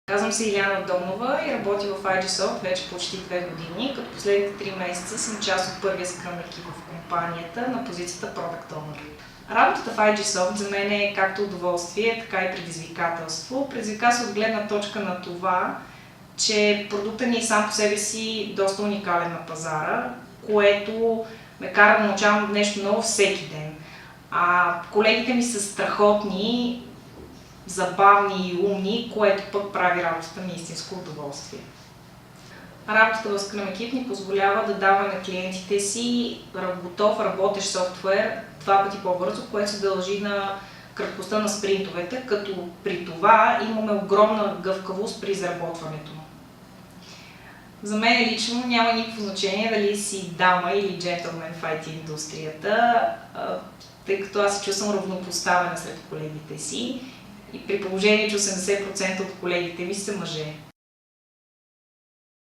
Казвам се Иляна Домнова и работя в IGSoft вече почти 2 години, като последните 3 месеца съм част от първия скръм екип в компанията на позицията Product Owner. Работата в IGSoft за мен е както удоволствие, така и предизвикателство. Предизвикателство от гледна точка на това, че продуктът ни сам по себе си доста уникален на пазара, което ме кара да научавам нещо ново всеки ден. А колегите ми са страхотни, забавни и умни, което пък прави работата ми истинско удоволствие. Работата в Scrum екип ни позволява да даваме на клиентите си готов работещ софтуер 2 пъти по-бързо, което се дължи на краткостта на спринтовете, като при това имаме огромна гъвкавост при изработването му. За мен лично няма никакво значение дали си дама или джентълмен в IT индустрията, тъй като аз се чувствам равнопоставена сред колегите си и при положение, че 80% от колегите ми са мъже.